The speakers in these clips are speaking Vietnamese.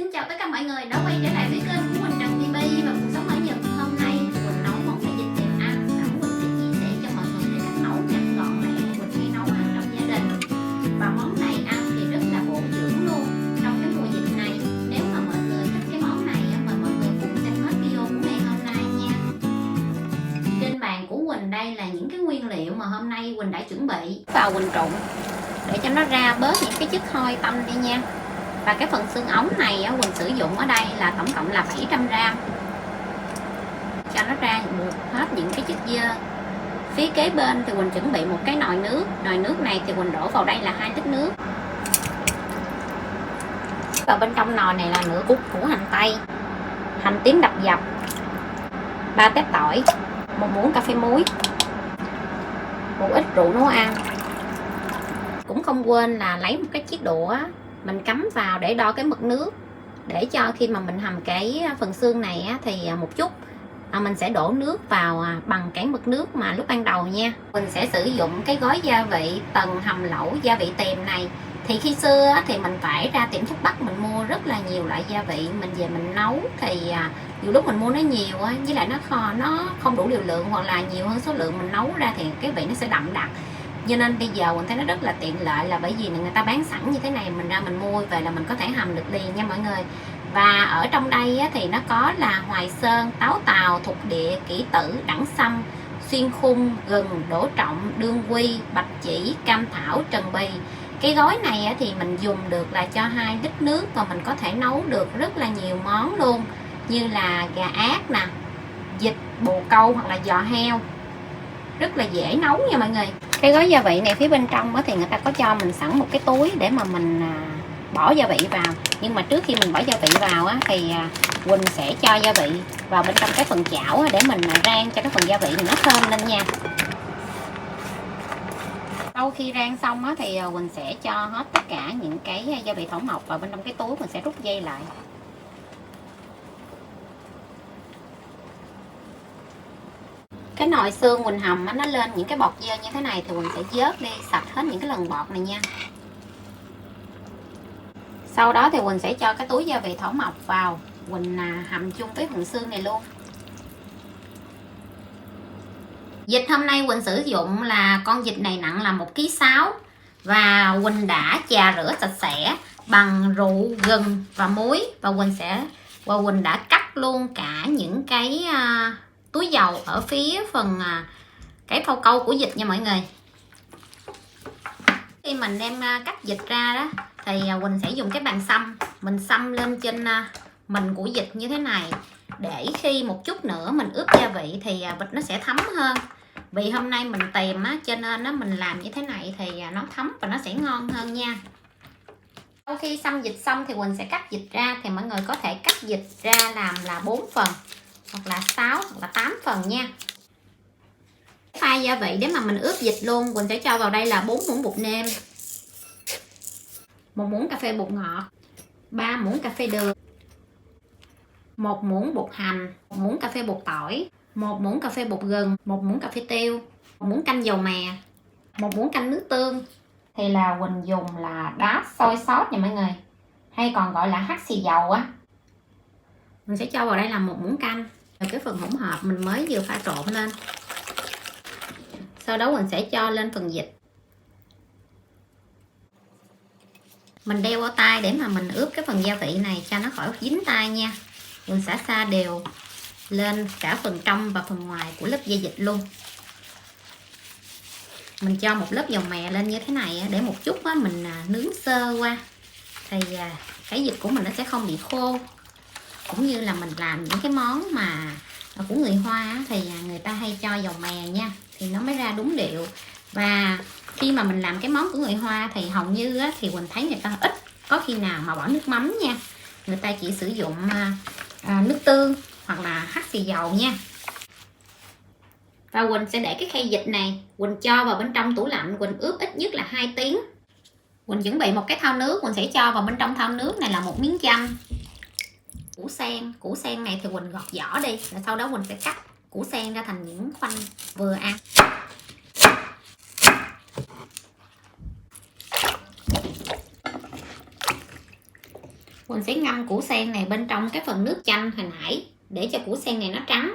Xin chào tất cả mọi người đã quay trở lại với kênh của Quỳnh Trần TV và cuộc sống ở Nhật. Hôm nay Quỳnh nấu món mì vịt tiềm ăn. Quỳnh sẽ chia sẻ cho mọi người về cách nấu nhanh gọn lẹ Quỳnh hay nấu ăn trong gia đình. Và món này ăn thì rất là bổ dưỡng luôn trong cái mùa dịch này. Nếu mà mọi người thích cái món này mời mọi người cùng xem hết video của ngày hôm nay nha. Trên bàn của Quỳnh đây là những cái nguyên liệu mà hôm nay Quỳnh đã chuẩn bị. Vào Quỳnh trộn để cho nó ra bớt những cái chất hôi tanh đi nha. Và cái phần xương ống này Quỳnh sử dụng ở đây là tổng cộng là 700g, cho nó ra được hết những cái chất dơ. Phía kế bên thì Quỳnh chuẩn bị một cái nồi nước. Nồi nước này thì Quỳnh đổ vào đây là 2 lít nước. Và bên trong nồi này là nửa cúc củ hành tây, hành tím đập dập, 3 tép tỏi, 1 muỗng cà phê muối, một ít rượu nấu ăn. Cũng không quên là lấy một cái chiếc đũa mình cắm vào để đo cái mực nước, để cho khi mà mình hầm cái phần xương này thì một chút mình sẽ đổ nước vào bằng cái mực nước mà lúc ban đầu nha. Mình sẽ sử dụng cái gói gia vị Tần hầm lẩu gia vị tiềm này. Thì khi xưa thì mình phải ra tiệm thuốc bắc mình mua rất là nhiều loại gia vị, mình về mình nấu thì nhiều lúc mình mua nó nhiều với lại nó không đủ liều lượng, hoặc là nhiều hơn số lượng mình nấu ra thì cái vị nó sẽ đậm đặc. Cho nên bây giờ mình thấy nó rất là tiện lợi là bởi vì người ta bán sẵn như thế này, mình ra mình mua về là mình có thể hầm được liền nha mọi người. Và ở trong đây thì nó có là Hoài Sơn, táo tàu, thục địa, kỷ tử, đẳng sâm, xuyên khung, gừng, đỗ trọng, đương quy, bạch chỉ, cam thảo, trần bì. Cái gói này thì mình dùng được là cho 2 lít nước và mình có thể nấu được rất là nhiều món luôn, như là gà ác nè, vịt, bồ câu hoặc là giò heo. Rất là dễ nấu nha mọi người. Cái gói gia vị này phía bên trong thì người ta có cho mình sẵn một cái túi để mà mình bỏ gia vị vào. Nhưng mà trước khi mình bỏ gia vị vào thì Quỳnh sẽ cho gia vị vào bên trong cái phần chảo để mình rang cho cái phần gia vị này nó thơm lên nha. Sau khi rang xong thì Quỳnh sẽ cho hết tất cả những cái gia vị thảo mộc vào bên trong cái túi, mình sẽ rút dây lại. Cái nồi xương Quỳnh hầm nó lên những cái bọt dơ như thế này thì Quỳnh sẽ vớt đi sạch hết những cái lần bọt này nha. Sau đó thì Quỳnh sẽ cho cái túi gia vị thảo mộc vào, Quỳnh hầm chung với phần xương này luôn. Vịt hôm nay Quỳnh sử dụng là con vịt này nặng là 1,6 kg và Quỳnh đã chà rửa sạch sẽ bằng rượu, gừng và muối, và Quỳnh đã cắt luôn cả những cái túi dầu ở phía phần cái phao câu của vịt nha mọi người. Khi mình đem cắt vịt ra đó thì Quỳnh sẽ dùng cái bàn xăm, mình xăm lên trên mình của vịt như thế này, để khi một chút nữa mình ướp gia vị thì vịt nó sẽ thấm hơn. Vì hôm nay mình tiềm cho nên mình làm như thế này thì nó thấm và nó sẽ ngon hơn nha. Sau khi xăm vịt xong thì Quỳnh sẽ cắt vịt ra, thì mọi người có thể cắt vịt ra làm là 4 phần hoặc là 6 hoặc là 8 phần nha. Pha gia vị để mà mình ướp vịt luôn, Quỳnh sẽ cho vào đây là 4 muỗng bột nêm, 1 muỗng cà phê bột ngọt, 3 muỗng cà phê đường, 1 muỗng bột hành, 1 muỗng cà phê bột tỏi, 1 muỗng cà phê bột gừng, 1 muỗng cà phê tiêu, 1 muỗng canh dầu mè, 1 muỗng canh nước tương. Thì là Quỳnh dùng là đá soy sauce nha mọi người, hay còn gọi là hắc xì dầu á. Mình sẽ cho vào đây là 1 muỗng canh. Rồi cái phần hỗn hợp mình mới vừa pha trộn lên. Sau đó mình sẽ cho lên phần vịt. Mình đeo vào tay để mà mình ướp cái phần gia vị này cho nó khỏi dính tay nha. Mình sẽ xa đều lên cả phần trong và phần ngoài của lớp da vịt luôn. Mình cho một lớp dầu mè lên như thế này để một chút mình nướng sơ qua thì cái vịt của mình nó sẽ không bị khô. Cũng như là mình làm những cái món mà của người Hoa thì người ta hay cho dầu mè nha, thì nó mới ra đúng điệu. Và khi mà mình làm cái món của người Hoa thì hầu như thì Quỳnh thấy người ta ít có khi nào mà bỏ nước mắm nha. Người ta chỉ sử dụng nước tương hoặc là hắc xì dầu nha. Và Quỳnh sẽ để cái khay vịt này, Quỳnh cho vào bên trong tủ lạnh, Quỳnh ướp ít nhất là 2 tiếng. Quỳnh chuẩn bị một cái thau nước, Quỳnh sẽ cho vào bên trong thau nước này là 1 miếng chanh, củ sen này thì Quỳnh gọt vỏ đi, rồi sau đó Quỳnh sẽ cắt củ sen ra thành những khoanh vừa ăn. Quỳnh sẽ ngâm củ sen này bên trong cái phần nước chanh hồi nãy để cho củ sen này nó trắng.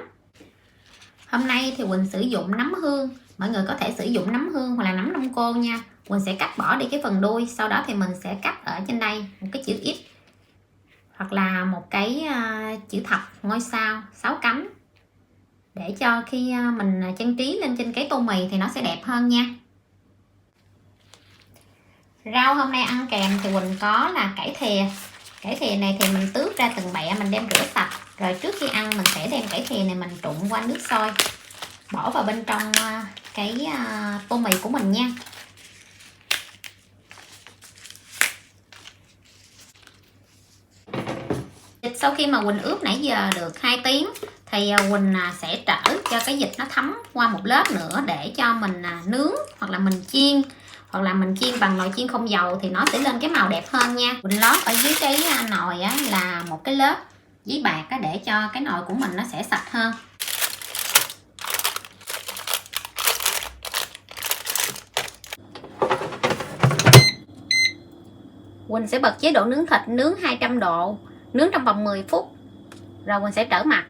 Hôm nay thì Quỳnh sử dụng nấm hương. Mọi người có thể sử dụng nấm hương hoặc là nấm đông cô nha. Quỳnh sẽ cắt bỏ đi cái phần đuôi, sau đó thì mình sẽ cắt ở trên đây một cái chữ X hoặc là một cái chữ thập ngôi sao 6 cánh để cho khi mình trang trí lên trên cái tô mì thì nó sẽ đẹp hơn nha. Rau hôm nay ăn kèm thì Quỳnh có là cải thìa. Cải thìa này thì mình tước ra từng bẹ, mình đem rửa sạch. Rồi trước khi ăn mình sẽ đem cải thìa này mình trụng qua nước sôi, bỏ vào bên trong cái tô mì của mình nha. Dịch sau khi mà Quỳnh ướp nãy giờ được 2 tiếng thì Quỳnh sẽ trở cho cái dịch nó thấm qua một lớp nữa để cho mình nướng hoặc là mình chiên, hoặc là mình chiên bằng nồi chiên không dầu thì nó sẽ lên cái màu đẹp hơn nha. Quỳnh lót ở dưới cái nồi là một cái lớp giấy bạc để cho cái nồi của mình nó sẽ sạch hơn. Quỳnh sẽ bật chế độ nướng thịt, nướng 200 độ, nướng trong vòng 10 phút. Rồi Quỳnh sẽ trở mặt.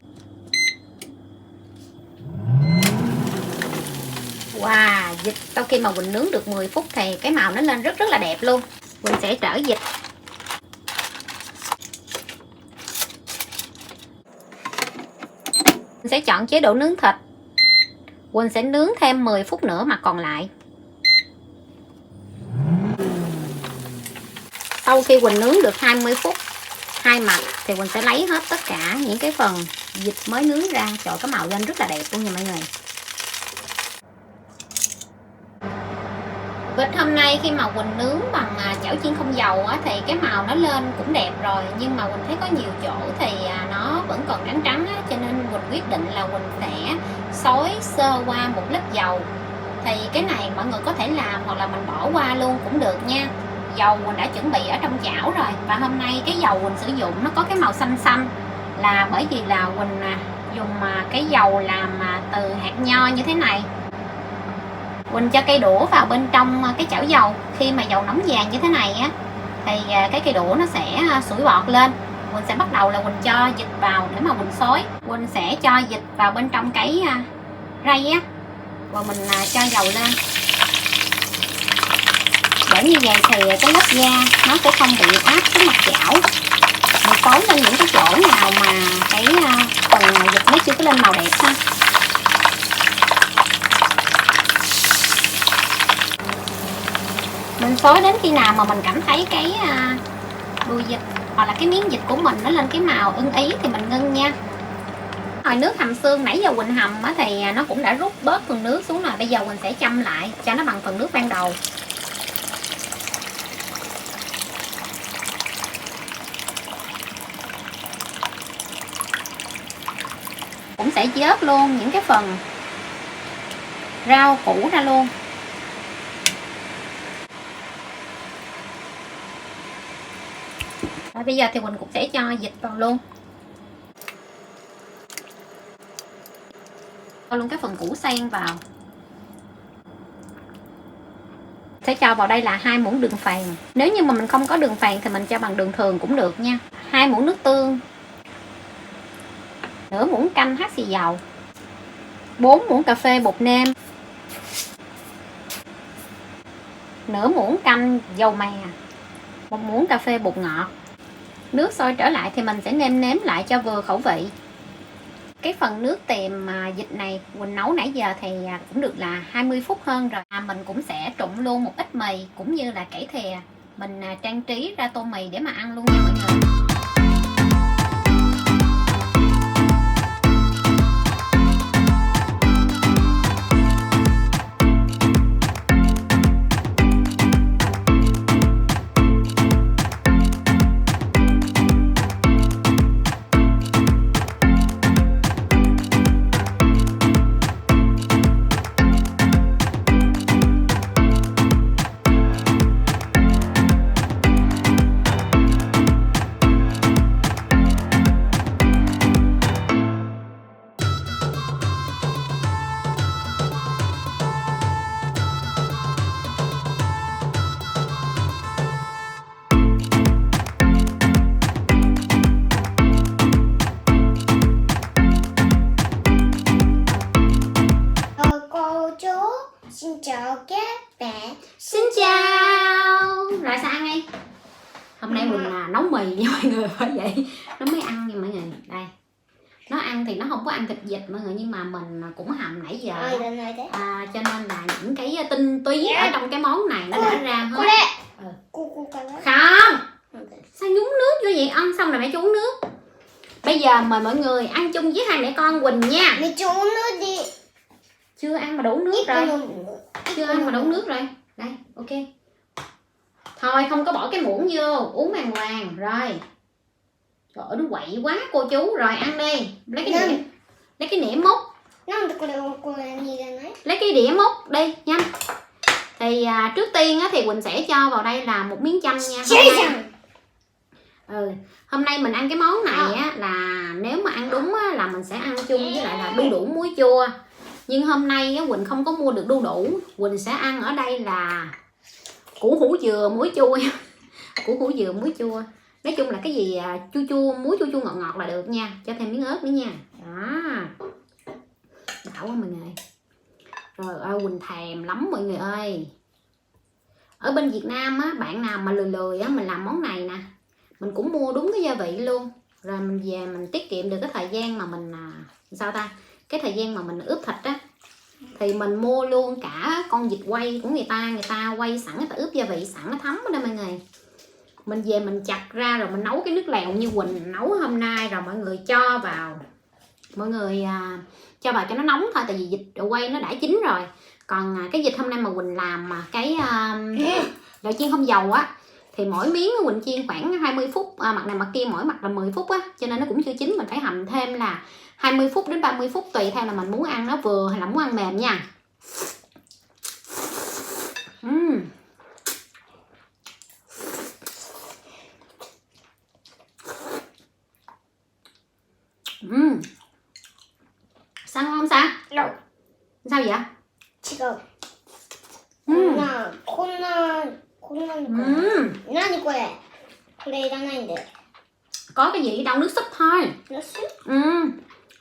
Wow, vịt sau khi mà Quỳnh nướng được 10 phút thì cái màu nó lên rất là đẹp luôn. Quỳnh sẽ trở vịt. Quỳnh sẽ chọn chế độ nướng thịt. Quỳnh sẽ nướng thêm 10 phút nữa mặt còn lại. Sau khi Quỳnh nướng được 20 phút hai mặt thì Quỳnh sẽ lấy hết tất cả những cái phần vịt mới nướng ra. Trời, cái màu lên rất là đẹp luôn nha mọi người. Vịt hôm nay khi mà Quỳnh nướng bằng chảo chiên không dầu thì cái màu nó lên cũng đẹp rồi, nhưng mà Quỳnh thấy có nhiều chỗ thì nó vẫn còn trắng trắng cho nên Quỳnh quyết định là Quỳnh sẽ xối sơ qua một lớp dầu. Thì cái này mọi người có thể làm hoặc là mình bỏ qua luôn cũng được nha. Dầu Quỳnh đã chuẩn bị ở trong chảo rồi, và hôm nay cái dầu Quỳnh sử dụng nó có cái màu xanh xanh là bởi vì là Quỳnh dùng cái dầu làm từ hạt nho như thế này. Quỳnh cho cây đũa vào bên trong cái chảo dầu. Khi mà dầu nóng vàng như thế này á thì cái cây đũa nó sẽ sủi bọt lên. Quỳnh sẽ bắt đầu là Quỳnh cho vịt vào để mà Quỳnh xối. Quỳnh sẽ cho vịt vào bên trong cái rây á, và mình cho dầu lên. Để như vậy thì cái lớp da nó sẽ không bị áp cái mặt chảo. Mình xối lên những cái chỗ nào mà cái phần vịt nó chưa có lên màu đẹp ha. Mình xối đến khi nào mà mình cảm thấy cái đùi vịt hoặc là cái miếng vịt của mình nó lên cái màu ưng ý thì mình ngưng nha. Hồi nước hầm xương nãy giờ Quỳnh hầm thì nó cũng đã rút bớt phần nước xuống rồi. Bây giờ Quỳnh sẽ châm lại cho nó bằng phần nước ban đầu. Cũng sẽ vớt luôn những cái phần rau củ ra luôn. Rồi bây giờ thì Quỳnh cũng sẽ cho vịt vào luôn. Cho luôn cái phần củ sen vào. Sẽ cho vào đây là 2 muỗng đường phèn. Nếu như mà mình không có đường phèn thì mình cho bằng đường thường cũng được nha. 2 muỗng nước tương, nửa muỗng canh hắc xì dầu, 4 muỗng cà phê bột nêm, nửa muỗng canh dầu mè, 1 muỗng cà phê bột ngọt. Nước sôi trở lại thì mình sẽ nêm nếm lại cho vừa khẩu vị. Cái phần nước tiềm vịt này Quỳnh nấu nãy giờ thì cũng được là 20 phút hơn rồi. Mình cũng sẽ trụng luôn một ít mì cũng như là cải thìa. Mình trang trí ra tô mì để mà ăn luôn nha mọi người. Xin chào. Rồi sao ăn đi. Hôm nay mình nấu mì nha mọi người, bởi vậy nó mới ăn nha mọi người. Đây, nó ăn thì nó không có ăn thịt vịt mọi người, nhưng mà mình cũng hầm nãy giờ cho nên là những cái tinh túy ở trong cái món này nó đã ra hết. Không, sao nhúng nước vô vậy? Ăn xong rồi mẹ cho uống nước. Bây giờ mời mọi người ăn chung với hai mẹ con Quỳnh nha. Mẹ cho uống nước đi. Chưa ăn mà đủ nước rồi. Chưa ăn mà đủ nước rồi. Đây, ok. Thôi không có bỏ cái muỗng vô, uống đàng hoàng. Rồi. Trời ơi, nó quậy quá cô chú. Rồi ăn đi. Lấy cái nĩa múc. Lấy cái đĩa múc đi, nhanh. Thì trước tiên á, thì Quỳnh sẽ cho vào đây là một miếng chanh nha. Hôm nay mình ăn cái món này á, là nếu mà ăn đúng á, là mình sẽ ăn chung với lại là đu đủ muối chua. Nhưng hôm nay á, Quỳnh không có mua được đu đủ. Quỳnh sẽ ăn ở đây là củ hủ dừa muối chua. Củ hủ dừa muối chua. Nói chung là cái gì chua chua, muối chua chua ngọt ngọt là được nha. Cho thêm miếng ớt nữa nha. Đó. Đảo quá mọi người. Rồi ơi, Quỳnh thèm lắm mọi người ơi. Ở bên Việt Nam á, bạn nào mà lười lười á, mình làm món này nè, mình cũng mua đúng cái gia vị luôn. Rồi mình về mình tiết kiệm được cái thời gian mà mình sao ta, cái thời gian mà mình ướp thịt á, thì mình mua luôn cả con vịt quay của người ta quay sẵn, người ta ướp gia vị sẵn, nó thấm ở đây mọi người. Mình về mình chặt ra rồi mình nấu cái nước lèo như Quỳnh nấu hôm nay, rồi mọi người cho vào, mọi người cho vào cho nó nóng thôi, tại vì vịt quay nó đã chín rồi. Còn cái vịt hôm nay mà Quỳnh làm mà cái gạo chiên không dầu á, thì mỗi miếng Quỳnh chiên khoảng 20 phút, mặt này mặt kia mỗi mặt là 10 phút á, cho nên nó cũng chưa chín, mình phải hầm thêm là 20 phút đến 30 phút tùy theo là mình muốn ăn nó vừa hay là muốn ăn mềm nha. Sao ngon sao? Sao vậy? Có cái gì đâu, nước súp thôi.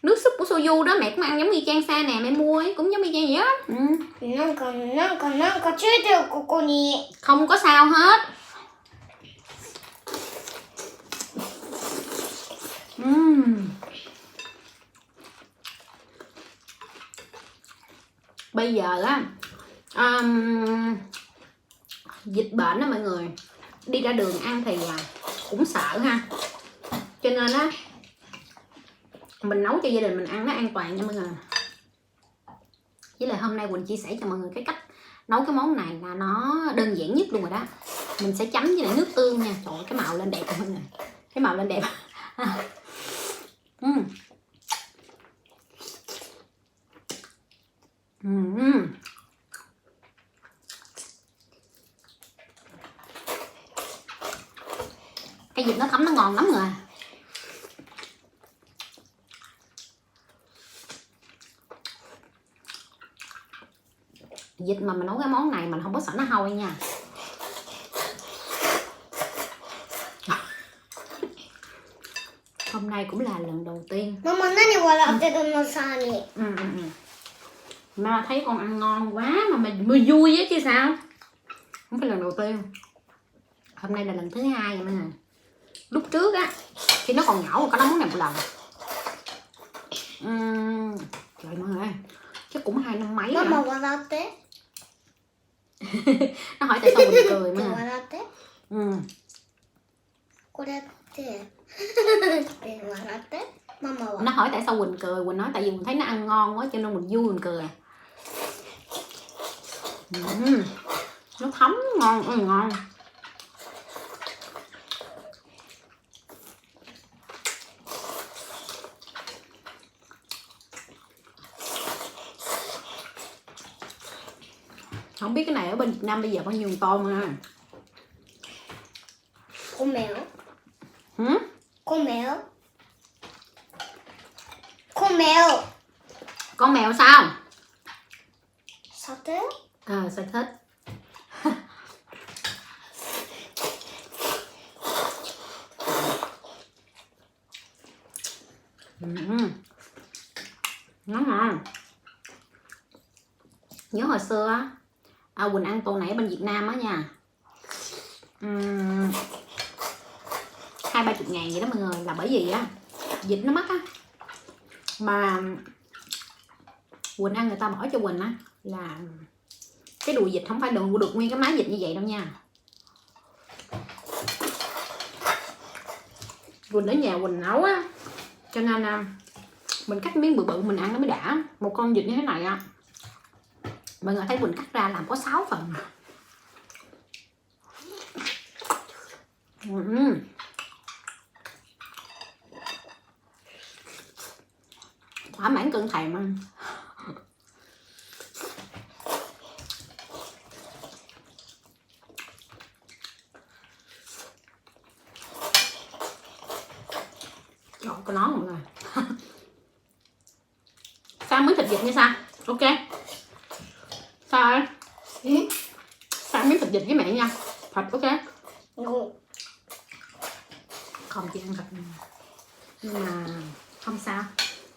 Nước súp của soju đó mẹ cũng ăn giống như Trang Sa nè, mẹ mua ấy cũng giống như Trang vậy á. Không có sao hết. Bây giờ á, dịch bệnh đó mọi người, đi ra đường ăn thì cũng sợ ha, cho nên á mình nấu cho gia đình mình ăn nó an toàn nha mọi người. Với lại hôm nay Quỳnh chia sẻ cho mọi người cái cách nấu cái món này là nó đơn giản nhất luôn rồi đó. Mình sẽ chấm với lại nước tương nha. Trời ơi, cái màu lên đẹp rồi mọi người, cái màu lên đẹp. Cái vịt nó thấm nó ngon lắm rồi. Vịt mà mình nấu cái món này mình không có sợ nó hôi nha. Hôm nay cũng là lần đầu tiên. Mà thấy con ăn ngon quá mà mày vui á chứ sao. Không phải lần đầu tiên. Hôm nay là lần thứ hai rồi mọi người. Lúc trước á, khi nó còn nhỏ có nấu món này một lần. Trời mọi người, chắc cũng 2 năm mấy rồi. Nó hỏi tại sao mình cười mọi người. Nó hỏi tại sao Quỳnh cười, Quỳnh nói tại vì mình thấy nó ăn ngon quá cho nên mình vui mình cười. Nó thấm ngon, ngon. Không biết cái này ở bên Việt Nam bây giờ bao nhiêu tôm ha. Con mèo. Con mèo. Con mèo. Con mèo sao? Sao thế? Sao thích. Nó ngon. Nhớ hồi xưa á, Quỳnh ăn tô này ở bên Việt Nam á nha, 20-30 ngàn vậy đó mọi người. Là bởi vì á vịt nó mắc á, mà Quỳnh ăn người ta bỏ cho Quỳnh á là cái đùi vịt không phải được nguyên cái mái vịt như vậy đâu nha. Quỳnh ở nhà Quỳnh nấu á, cho nên mình cắt miếng bự bự mình ăn nó mới đã. Một con vịt như thế này á, mọi người thấy Quỳnh cắt ra làm có 6 phần. Thỏa mãn cơn thèm ăn. Trời, có nón mọi người. Sao miếng thịt vịt nha sao? Ok. Sao ơi? Sao miếng thịt vịt với mẹ nha. Thịt ok. Không chị ăn thịt, nhưng mà không sao.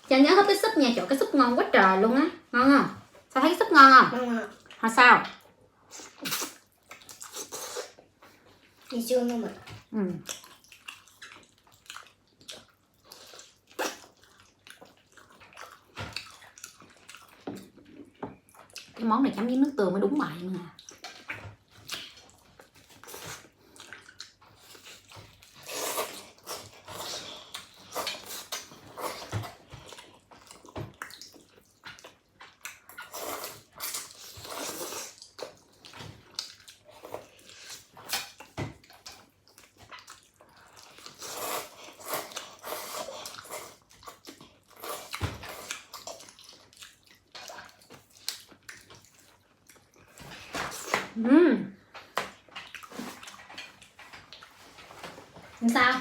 Cho nhớ hết cái súp nha, trời cái súp ngon quá trời luôn á. Ngon không? Sao thấy cái súp ngon không? Hả sao? Thì chưa luôn mà. Cái món này chấm với nước tương mới đúng bài nè. Sao?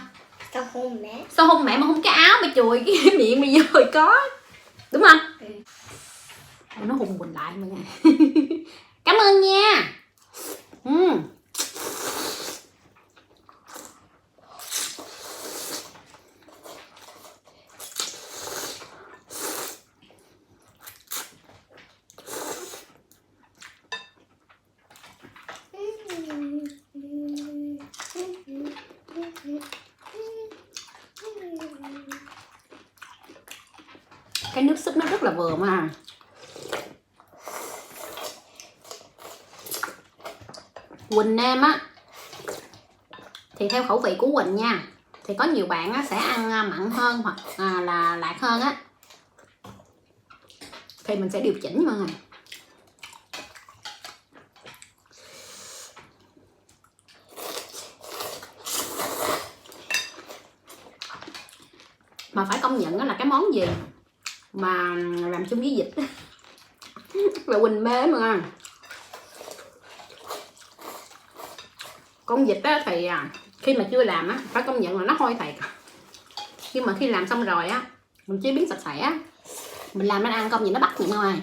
Sao hôn mẹ? Sao hôn mẹ mà hôn cái áo mày chùi cái miệng mày vô rồi có. Đúng không? Nó hôn Quỳnh lại mọi người. Cảm ơn nha. Cái nước súp nó rất là vừa mà. Quỳnh nêm á thì theo khẩu vị của Quỳnh nha, thì có nhiều bạn á sẽ ăn mặn hơn hoặc là lạc hơn á, thì mình sẽ điều chỉnh mọi người. Mà phải công nhận đó là cái món gì mà làm chung với vịt là Quỳnh mê mà. Con vịt á thì khi mà chưa làm á phải công nhận là nó hôi thiệt, nhưng mà khi làm xong rồi á mình chế biến sạch sẽ, mình làm nên ăn công gì nó bắt vậy thôi.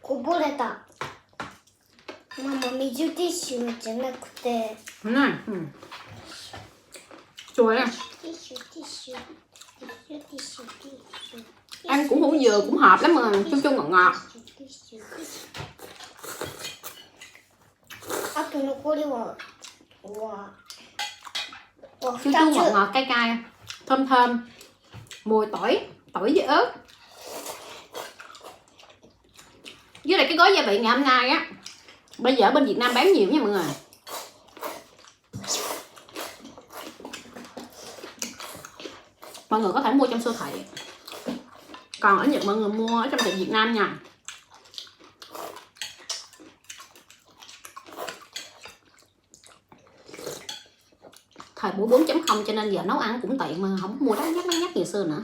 こぼれた。ママ、水ティッシュじゃなくて。Chua á.ティッシュ、ティッシュ。ティッシュ、ティッシュ、ティッシュ。Ăn cũng hủ dừa cũng hợp lắm mà, chung chung ngọt ngọt. あと残りは。Chung chung ngọt ngọt cay cay, thơm thơm, mùi tỏi với ớt. Với lại cái gói gia vị ngày hôm nay á, bây giờ bên Việt Nam bán nhiều nha mọi người. Mọi người có thể mua trong siêu thị, còn ở Nhật mọi người mua ở trong tiệm Việt Nam nha. Thời buổi 4.0 cho nên giờ nấu ăn cũng tiện mà không mua đắt nhắc như xưa nữa.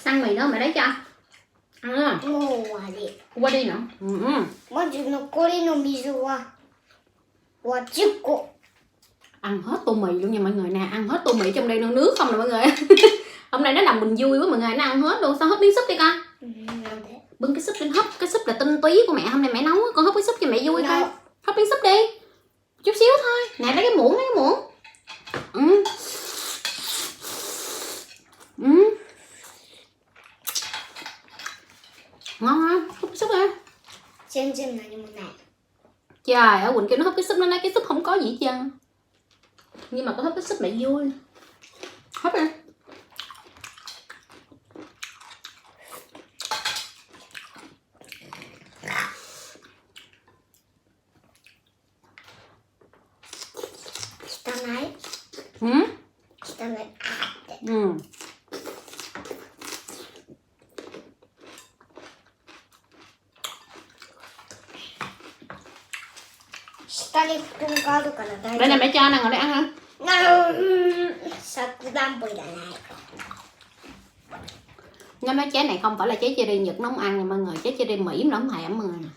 Xăng mì nữa mày lấy cho. Ăn không? もう終わり。終わりな。まず残りの水は10個。Ăn hết tô mì luôn nha mọi người nè, ăn hết tô mì, trong đây nó nước không nè mọi người. Hôm nay nó làm mình vui quá mọi người, nó ăn hết luôn. Sao hấp miếng súp đi con. Bưng cái súp lên hấp, cái súp là tinh túy của mẹ, hôm nay mẹ nấu, con hấp cái súp cho mẹ vui coi. Hấp miếng súp đi, chút xíu thôi. Nè lấy cái muỗng, ngon không? Húp cái súp đi. Xem là như một này. Trời ơi, Quỳnh kêu nó húp cái súp, nó nói cái súp không có gì hết trơn. Nhưng mà con húp cái súp mẹ vui. Húp đi.汚い。あーって。下に布団があるから大 Đây 丈 là 夫。 mẹ cho nè, ngồi đây ăn hả? サクダンボいらない。 Nó nói trái này không phải là trái cherry Nhật nóng ăn nha mọi người, trái cherry Mỹ nó không thèm mọi người.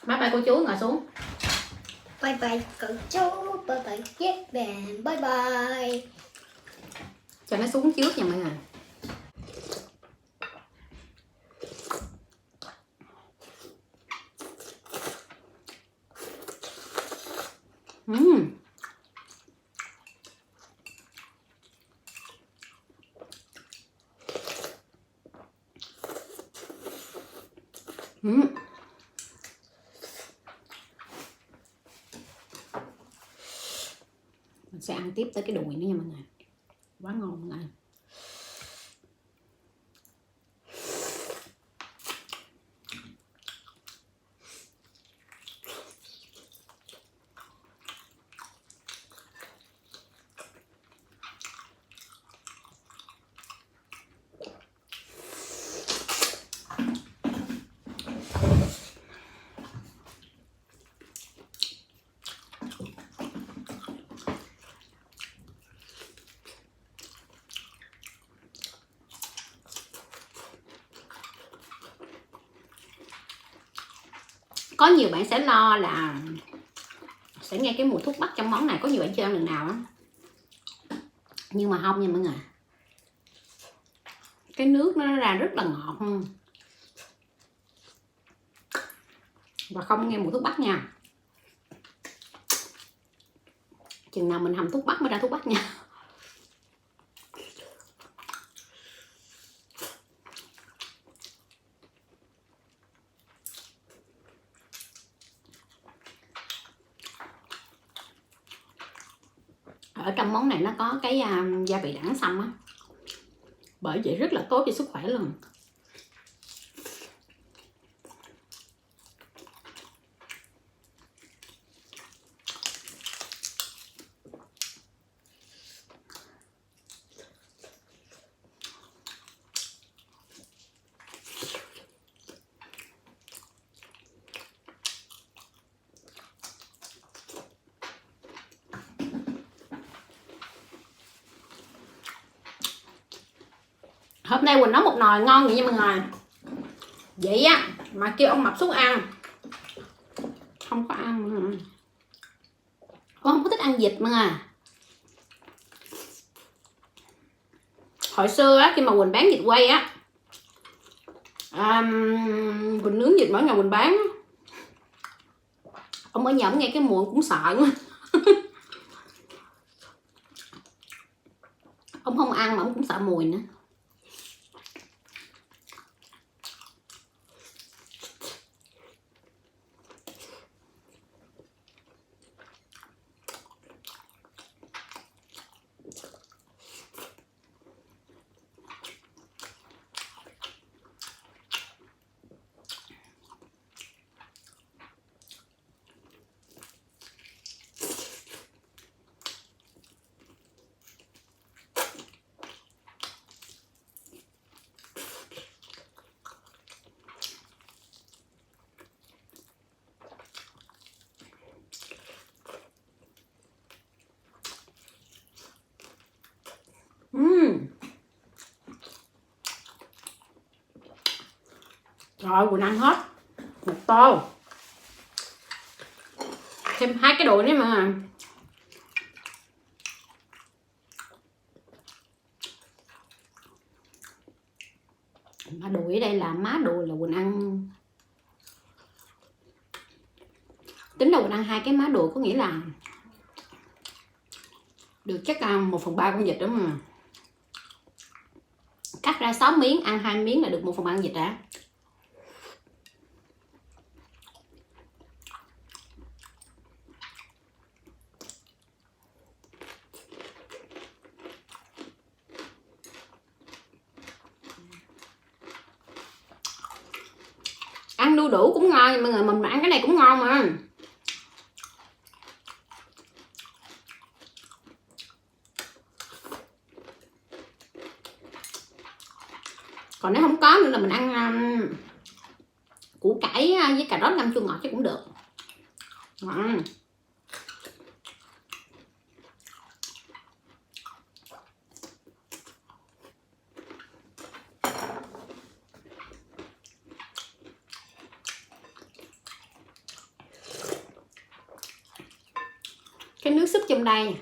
Bye bye cô chú, ngồi xuống. Bye bye cậu chú, bye bye các bạn, bye bye. Cho nó xuống trước nha mọi người. Mình sẽ ăn tiếp tới cái đùi nữa nha mọi người. Quá ngon mọi người. Có nhiều bạn sẽ lo là sẽ nghe cái mùi thuốc bắc trong món này, có nhiều bạn chưa ăn lần nào á. Nhưng mà không nha mọi người. Cái nước nó ra rất là ngọt và không nghe mùi thuốc bắc nha. Chừng nào mình hầm thuốc bắc mới ra thuốc bắc nha. Ở trong món này nó có cái gia vị đẳng sâm á, bởi vậy rất là tốt cho sức khỏe luôn. Hôm nay Quỳnh nấu một nồi ngon vậy nha mọi người. Vậy á mà kêu ông Mập xuống ăn, không có ăn mọi người. Con không có thích ăn vịt mọi người. Hồi xưa á, khi mà Quỳnh bán vịt quay á, Quỳnh nướng vịt mỗi ngày Quỳnh bán á, ông ở nhà ông nghe cái mùi cũng sợ quá. Ông không ăn mà ông cũng sợ mùi nữa. Rồi Quỳnh ăn hết một tô, thêm 2 cái đùi nữa mà. Má đùi ở đây là má đùi là Quỳnh ăn, tính là Quỳnh ăn 2 cái má đùi, có nghĩa là được chắc 1/3 con vịt đó mà. Cắt ra 6 miếng, ăn 2 miếng là được 1/3 con vịt đã. Ăn đu đủ cũng ngon mọi người, mình ăn cái này cũng ngon mà. Còn nếu không có nữa là mình ăn củ cải với cà rốt ngâm chua ngọt chứ cũng được. Cái nước súp trong đây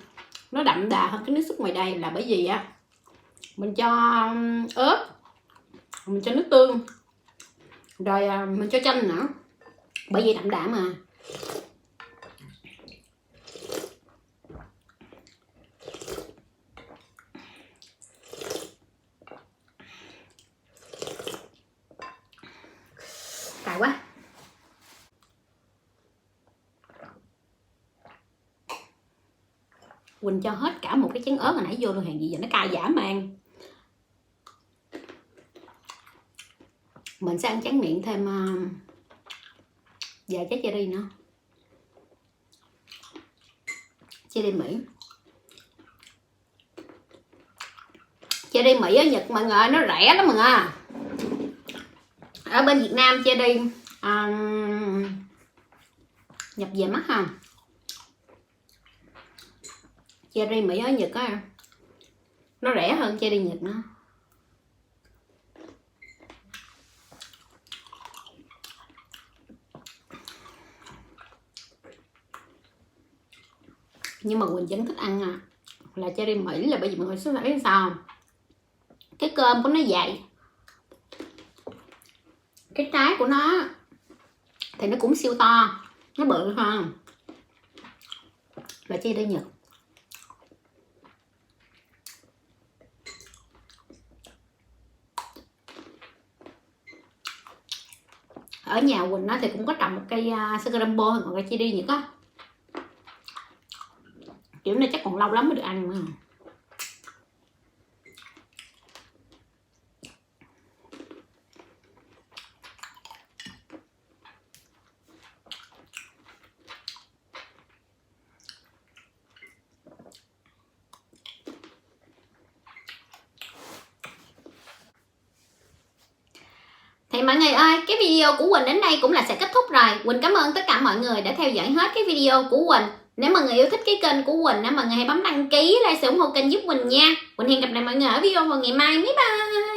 nó đậm đà hơn cái nước súp ngoài đây là bởi vì á mình cho ớt, mình cho nước tương, rồi mình cho chanh nữa, bởi vì đậm đà mà. Cay quá. Quỳnh cho hết cả một cái chén ớt hồi nãy vô luôn, hàng gì giờ nó cay dã man. Mình sẽ ăn tráng miệng thêm vài trái cherry nữa, cherry Mỹ. Cherry Mỹ ở Nhật mọi người, nó rẻ lắm mọi người. Ở bên Việt Nam cherry nhập về mắc ha. Cherry Mỹ ở Nhật á, nó rẻ hơn cherry Nhật nữa. Nhưng mà Quỳnh vẫn thích ăn là cherry Mỹ là bởi vì mọi người sẽ thấy sao, cái cơm của nó dày, cái trái của nó thì nó cũng siêu to, nó bự hơn là cherry Nhật. Ở nhà Quỳnh thì cũng có trồng một cây sakurambo, còn cây cherry Nhật á, kiểu này chắc còn lâu lắm mới được ăn nữa. Thì mọi người ơi, cái video của Quỳnh đến đây cũng là sẽ kết thúc rồi. Quỳnh cảm ơn tất cả mọi người đã theo dõi hết cái video của Quỳnh. Nếu mọi người yêu thích cái kênh của Quỳnh, mọi người hãy bấm đăng ký, like, ủng hộ kênh giúp Quỳnh nha. Quỳnh hẹn gặp lại mọi người ở video vào ngày mai. Bye bye.